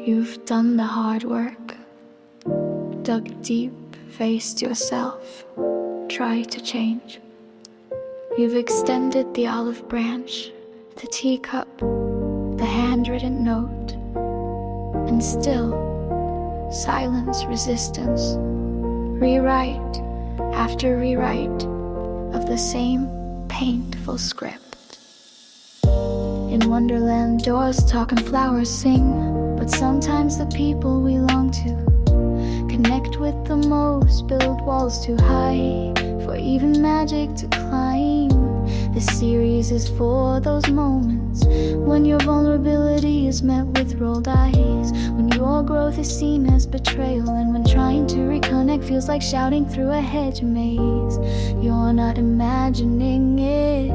You've done the hard work, dug deep, faced yourself, tried to change. You've extended the olive branch, the teacup, the handwritten note, and still, silence, resistance, rewrite after rewrite of the same painful script. In Wonderland, doors talk and flowers sing, but sometimes the people we long to connect with the most, build walls too high for even magic to climb. This series is for those moments when your vulnerability is met with rolled eyes, when your growth is seen as betrayal, and when trying to reconnect feels like shouting through a hedge maze. You're not imagining it,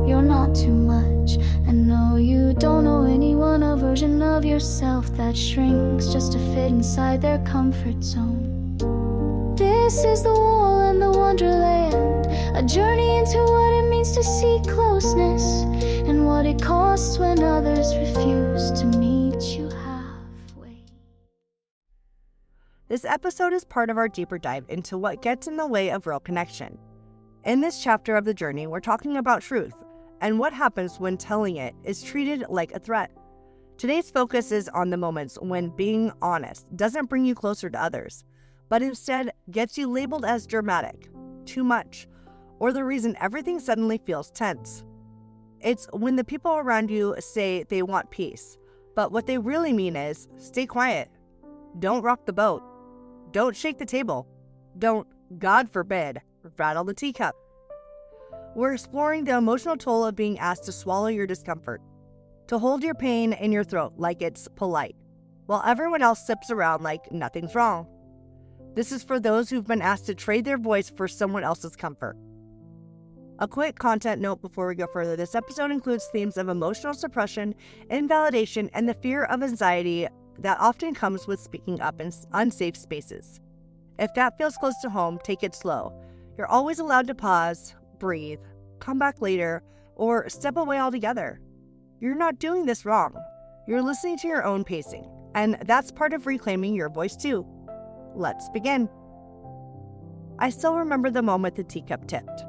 you're not too much, and no, you don't know anyone a version of yourself that shrinks just to fit inside their comfort zone. This is the wall and the wonderland, a journey into what it means to seek closeness, and what it costs when others refuse to meet you halfway. This episode is part of our deeper dive into what gets in the way of real connection. In this chapter of the journey, we're talking about truth and what happens when telling it is treated like a threat. Today's focus is on the moments when being honest doesn't bring you closer to others, but instead gets you labeled as dramatic, too much, or the reason everything suddenly feels tense. It's when the people around you say they want peace, but what they really mean is, stay quiet, don't rock the boat, don't shake the table, don't, God forbid, rattle the teacup. We're exploring the emotional toll of being asked to swallow your discomfort, to hold your pain in your throat like it's polite, while everyone else sips around like nothing's wrong. This is for those who've been asked to trade their voice for someone else's comfort. A quick content note before we go further. This episode includes themes of emotional suppression, invalidation, and the fear of anxiety that often comes with speaking up in unsafe spaces. If that feels close to home, take it slow. You're always allowed to pause, breathe, come back later, or step away altogether. You're not doing this wrong. You're listening to your own pacing, and that's part of reclaiming your voice too. Let's begin. I still remember the moment the teacup tipped.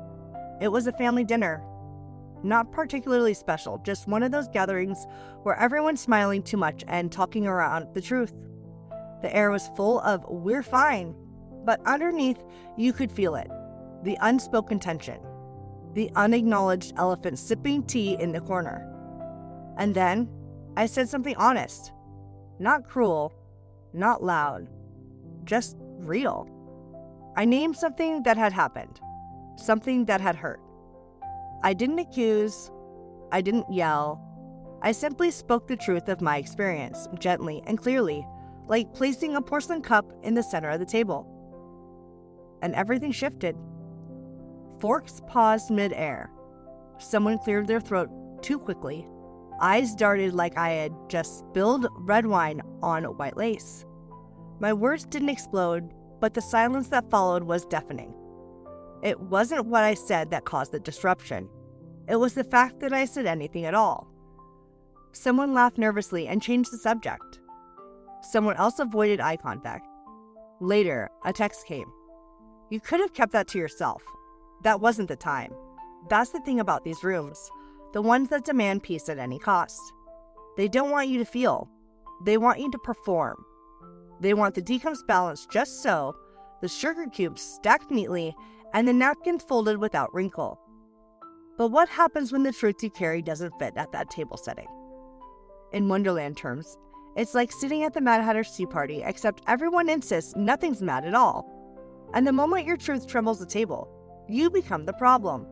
It was a family dinner. Not particularly special, just one of those gatherings where everyone's smiling too much and talking around the truth. The air was full of, we're fine, but underneath, you could feel it. The unspoken tension. The unacknowledged elephant sipping tea in the corner. And then, I said something honest. Not cruel, not loud, just real. I named something that had happened, something that had hurt. I didn't accuse, I didn't yell. I simply spoke the truth of my experience, gently and clearly, like placing a porcelain cup in the center of the table. And everything shifted. Forks paused mid-air. Someone cleared their throat too quickly. Eyes darted like I had just spilled red wine on white lace. My words didn't explode, but the silence that followed was deafening. It wasn't what I said that caused the disruption. It was the fact that I said anything at all. Someone laughed nervously and changed the subject. Someone else avoided eye contact. Later, a text came. You could have kept that to yourself. That wasn't the time. That's the thing about these rooms, the ones that demand peace at any cost. They don't want you to feel. They want you to perform. They want the decomps balanced just so, the sugar cubes stacked neatly, and the napkins folded without wrinkle. But what happens when the truth you carry doesn't fit at that table setting? In Wonderland terms, it's like sitting at the Mad Hatter's tea party, except everyone insists nothing's mad at all. And the moment your truth trembles the table, you become the problem.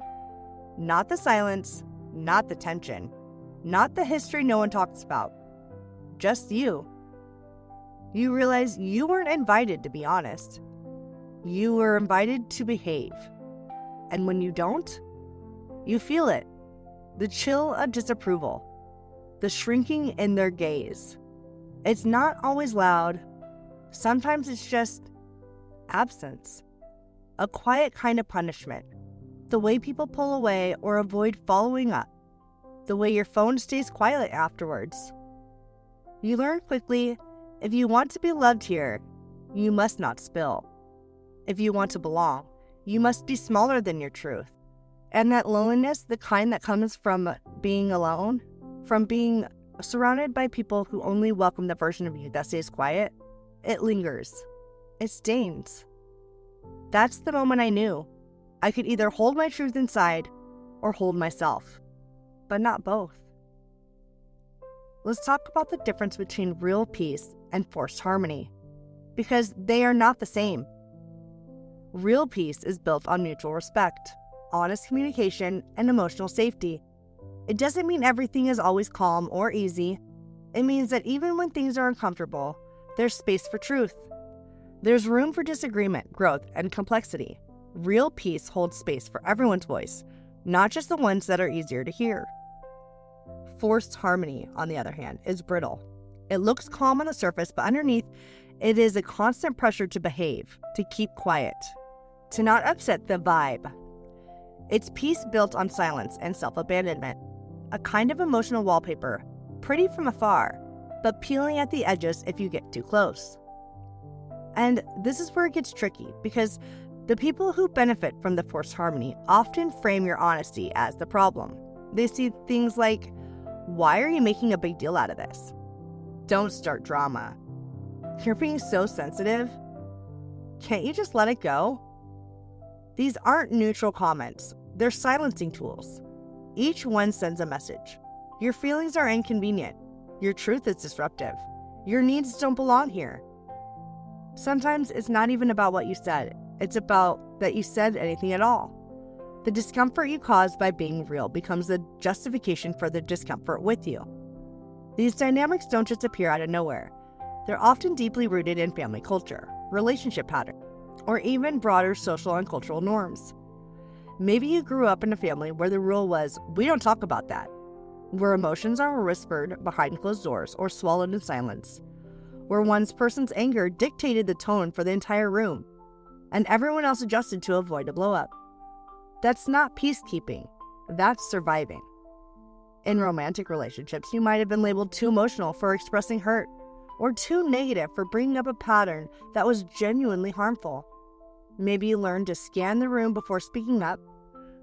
Not the silence, not the tension, not the history no one talks about. Just you. You realize you weren't invited to be honest. You were invited to behave. And when you don't, you feel it. The chill of disapproval. The shrinking in their gaze. It's not always loud. Sometimes it's just absence. A quiet kind of punishment. The way people pull away or avoid following up. The way your phone stays quiet afterwards. You learn quickly If you want to be loved here, you must not spill. If you want to belong, you must be smaller than your truth. And that loneliness, the kind that comes from being alone, from being surrounded by people who only welcome the version of you that stays quiet, it lingers. It stains. That's the moment I knew. I could either hold my truth inside or hold myself, but not both. Let's talk about the difference between real peace and forced harmony, because they are not the same. Real peace is built on mutual respect, honest communication, and emotional safety. It doesn't mean everything is always calm or easy. It means that even when things are uncomfortable, there's space for truth. There's room for disagreement, growth, and complexity. Real peace holds space for everyone's voice, not just the ones that are easier to hear. Forced harmony, on the other hand, is brittle. It looks calm on the surface, but underneath, it is a constant pressure to behave, to keep quiet, to not upset the vibe. It's peace built on silence and self-abandonment, a kind of emotional wallpaper, pretty from afar, but peeling at the edges if you get too close. And this is where it gets tricky, because the people who benefit from the forced harmony often frame your honesty as the problem. They see things like, "Why are you making a big deal out of this? Don't start drama. You're being so sensitive. Can't you just let it go?" These aren't neutral comments. They're silencing tools. Each one sends a message. Your feelings are inconvenient. Your truth is disruptive. Your needs don't belong here. Sometimes it's not even about what you said. It's about that you said anything at all. The discomfort you caused by being real becomes the justification for the discomfort with you. These dynamics don't just appear out of nowhere. They're often deeply rooted in family culture, relationship patterns, or even broader social and cultural norms. Maybe you grew up in a family where the rule was, we don't talk about that, where emotions are whispered behind closed doors or swallowed in silence, where one person's anger dictated the tone for the entire room, and everyone else adjusted to avoid a blow-up. That's not peacekeeping, that's surviving. In romantic relationships, you might have been labeled too emotional for expressing hurt, or too negative for bringing up a pattern that was genuinely harmful. Maybe you learned to scan the room before speaking up,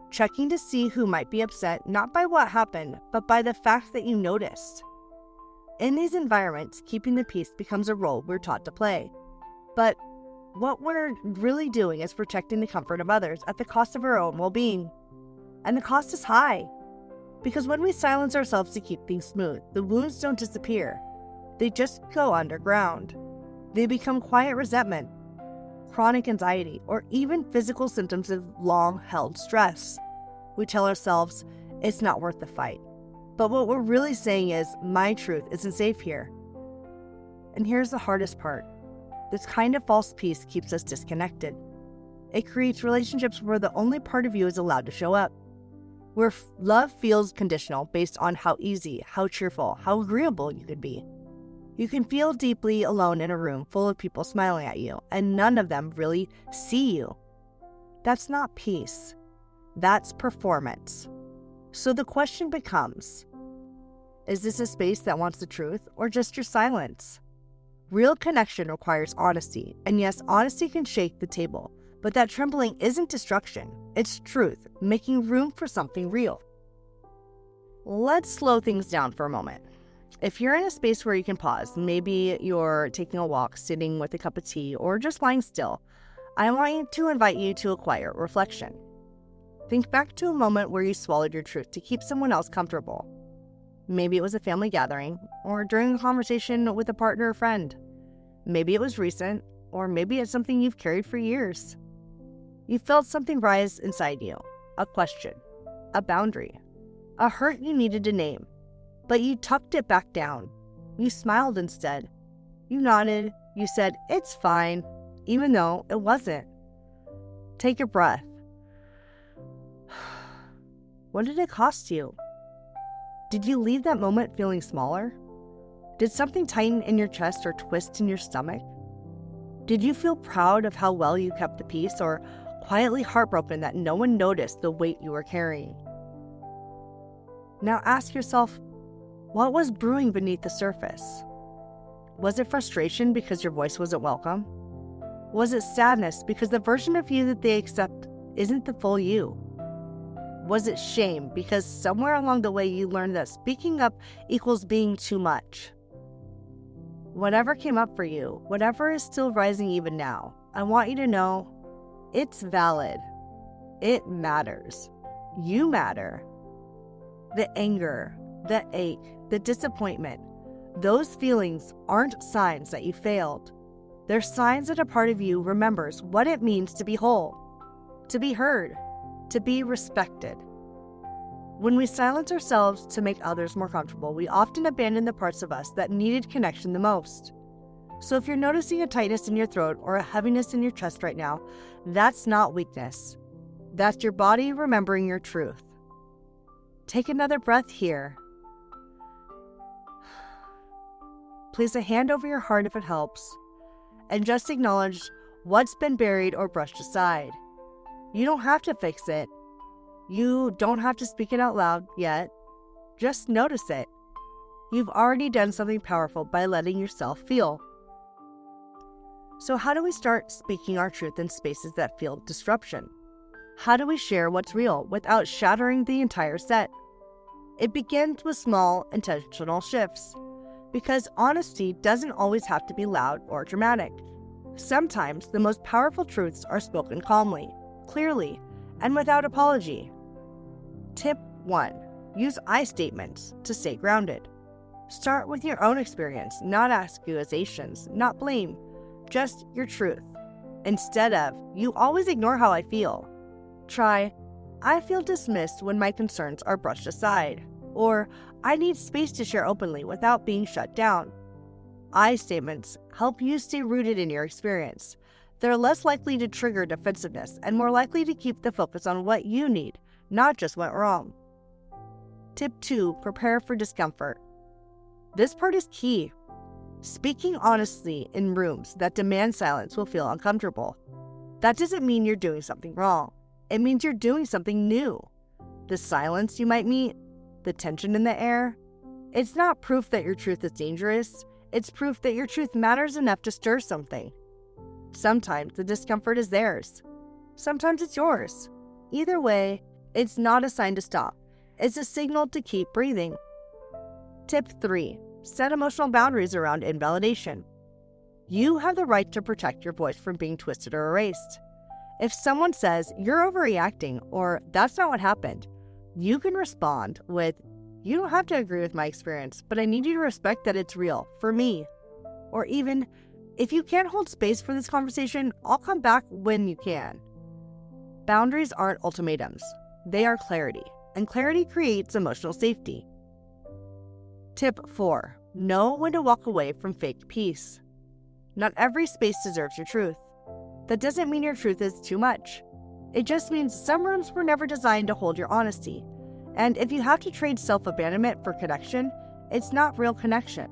checking to see who might be upset not by what happened, but by the fact that you noticed. In these environments, keeping the peace becomes a role we're taught to play. But what we're really doing is protecting the comfort of others at the cost of our own well-being. And the cost is high. Because when we silence ourselves to keep things smooth, the wounds don't disappear. They just go underground. They become quiet resentment, chronic anxiety, or even physical symptoms of long-held stress. We tell ourselves, it's not worth the fight. But what we're really saying is, my truth isn't safe here. And here's the hardest part. This kind of false peace keeps us disconnected. It creates relationships where the only part of you is allowed to show up, where love feels conditional based on how easy, how cheerful, how agreeable you could be. You can feel deeply alone in a room full of people smiling at you, and none of them really see you. That's not peace. That's performance. So the question becomes, is this a space that wants the truth or just your silence? Real connection requires honesty, and yes, honesty can shake the table, but that trembling isn't destruction, it's truth, making room for something real. Let's slow things down for a moment. If you're in a space where you can pause, maybe you're taking a walk, sitting with a cup of tea, or just lying still, I want to invite you to a quiet reflection. Think back to a moment where you swallowed your truth to keep someone else comfortable. Maybe it was a family gathering, or during a conversation with a partner or friend. Maybe it was recent, or maybe it's something you've carried for years. You felt something rise inside you, a question, a boundary, a hurt you needed to name, but you tucked it back down. You smiled instead. You nodded, you said, it's fine, even though it wasn't. Take a breath. What did it cost you? Did you leave that moment feeling smaller? Did something tighten in your chest or twist in your stomach? Did you feel proud of how well you kept the peace, or quietly heartbroken that no one noticed the weight you were carrying? Now ask yourself, what was brewing beneath the surface? Was it frustration because your voice wasn't welcome? Was it sadness because the version of you that they accept isn't the full you? Was it shame because somewhere along the way you learned that speaking up equals being too much? Whatever came up for you, whatever is still rising even now, I want you to know it's valid. It matters. You matter. The anger, the ache, the disappointment, those feelings aren't signs that you failed. They're signs that a part of you remembers what it means to be whole, to be heard, to be respected. When we silence ourselves to make others more comfortable, we often abandon the parts of us that needed connection the most. So if you're noticing a tightness in your throat or a heaviness in your chest right now, that's not weakness. That's your body remembering your truth. Take another breath here. Place a hand over your heart if it helps, and just acknowledge what's been buried or brushed aside. You don't have to fix it. You don't have to speak it out loud yet. Just notice it. You've already done something powerful by letting yourself feel. So how do we start speaking our truth in spaces that feel disruption? How do we share what's real without shattering the entire set? It begins with small, intentional shifts. Because honesty doesn't always have to be loud or dramatic. Sometimes the most powerful truths are spoken calmly, clearly, and without apology. Tip 1. Use I statements to stay grounded. Start with your own experience, not accusations, not blame, just your truth. Instead of, you always ignore how I feel. Try, I feel dismissed when my concerns are brushed aside. Or, I need space to share openly without being shut down. I statements help you stay rooted in your experience. They're less likely to trigger defensiveness and more likely to keep the focus on what you need, not just what went wrong. Tip 2. Prepare for discomfort. This part is key. Speaking honestly in rooms that demand silence will feel uncomfortable. That doesn't mean you're doing something wrong. It means you're doing something new. The silence you might meet, the tension in the air, it's not proof that your truth is dangerous. It's proof that your truth matters enough to stir something. Sometimes the discomfort is theirs. Sometimes it's yours. Either way, it's not a sign to stop. It's a signal to keep breathing. Tip 3. Set emotional boundaries around invalidation. You have the right to protect your voice from being twisted or erased. If someone says, you're overreacting, or that's not what happened, you can respond with, you don't have to agree with my experience, but I need you to respect that it's real, for me. Or even, if you can't hold space for this conversation, I'll come back when you can. Boundaries aren't ultimatums. They are clarity, and clarity creates emotional safety. Tip 4. Know when to walk away from fake peace. Not every space deserves your truth. That doesn't mean your truth is too much. It just means some rooms were never designed to hold your honesty. And if you have to trade self-abandonment for connection, it's not real connection.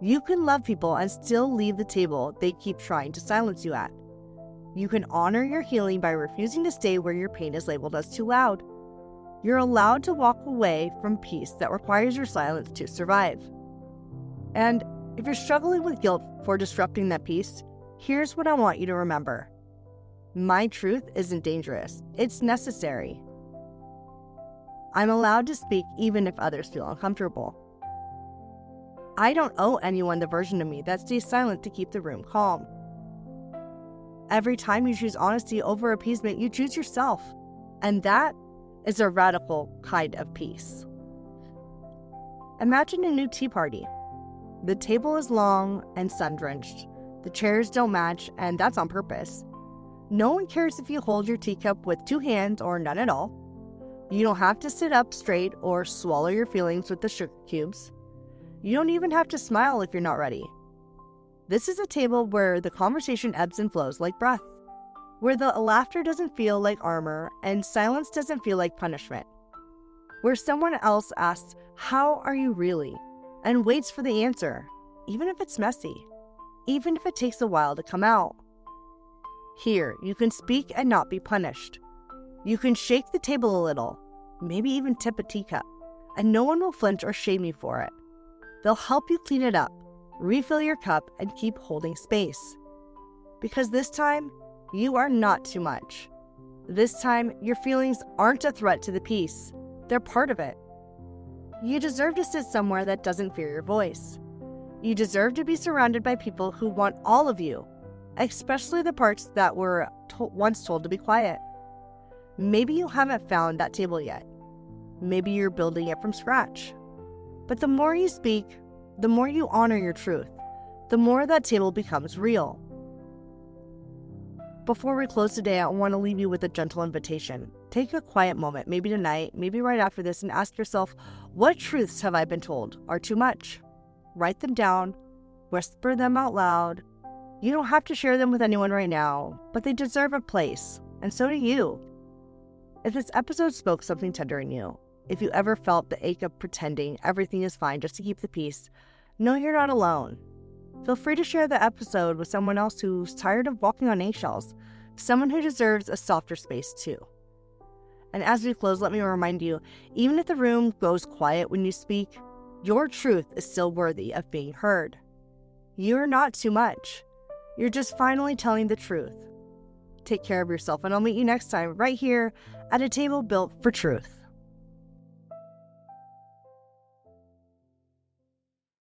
You can love people and still leave the table they keep trying to silence you at. You can honor your healing by refusing to stay where your pain is labeled as too loud. You're allowed to walk away from peace that requires your silence to survive. And if you're struggling with guilt for disrupting that peace, here's what I want you to remember. My truth isn't dangerous. It's necessary. I'm allowed to speak even if others feel uncomfortable. I don't owe anyone the version of me that stays silent to keep the room calm. Every time you choose honesty over appeasement, you choose yourself. And that is a radical kind of peace. Imagine a new tea party. The table is long and sun-drenched. The chairs don't match, and that's on purpose. No one cares if you hold your teacup with 2 hands or none at all. You don't have to sit up straight or swallow your feelings with the sugar cubes. You don't even have to smile if you're not ready. This is a table where the conversation ebbs and flows like breath, where the laughter doesn't feel like armor and silence doesn't feel like punishment, where someone else asks, "How are you really?" and waits for the answer, even if it's messy, even if it takes a while to come out. Here, you can speak and not be punished. You can shake the table a little, maybe even tip a teacup, and no one will flinch or shame you for it. They'll help you clean it up, refill your cup, and keep holding space. Because this time, you are not too much. This time, your feelings aren't a threat to the peace. They're part of it. You deserve to sit somewhere that doesn't fear your voice. You deserve to be surrounded by people who want all of you, especially the parts that were once told to be quiet. Maybe you haven't found that table yet. Maybe you're building it from scratch. But the more you speak, the more you honor your truth, the more that table becomes real. Before we close today, I want to leave you with a gentle invitation. Take a quiet moment, maybe tonight, maybe right after this, and ask yourself, what truths have I been told are too much? Write them down, whisper them out loud. You don't have to share them with anyone right now, but they deserve a place, and so do you. If this episode spoke something tender in you, if you ever felt the ache of pretending everything is fine just to keep the peace, know you're not alone. Feel free to share the episode with someone else who's tired of walking on eggshells, someone who deserves a softer space too. And as we close, let me remind you, even if the room goes quiet when you speak, your truth is still worthy of being heard. You're not too much. You're just finally telling the truth. Take care of yourself, and I'll meet you next time right here at a table built for truth.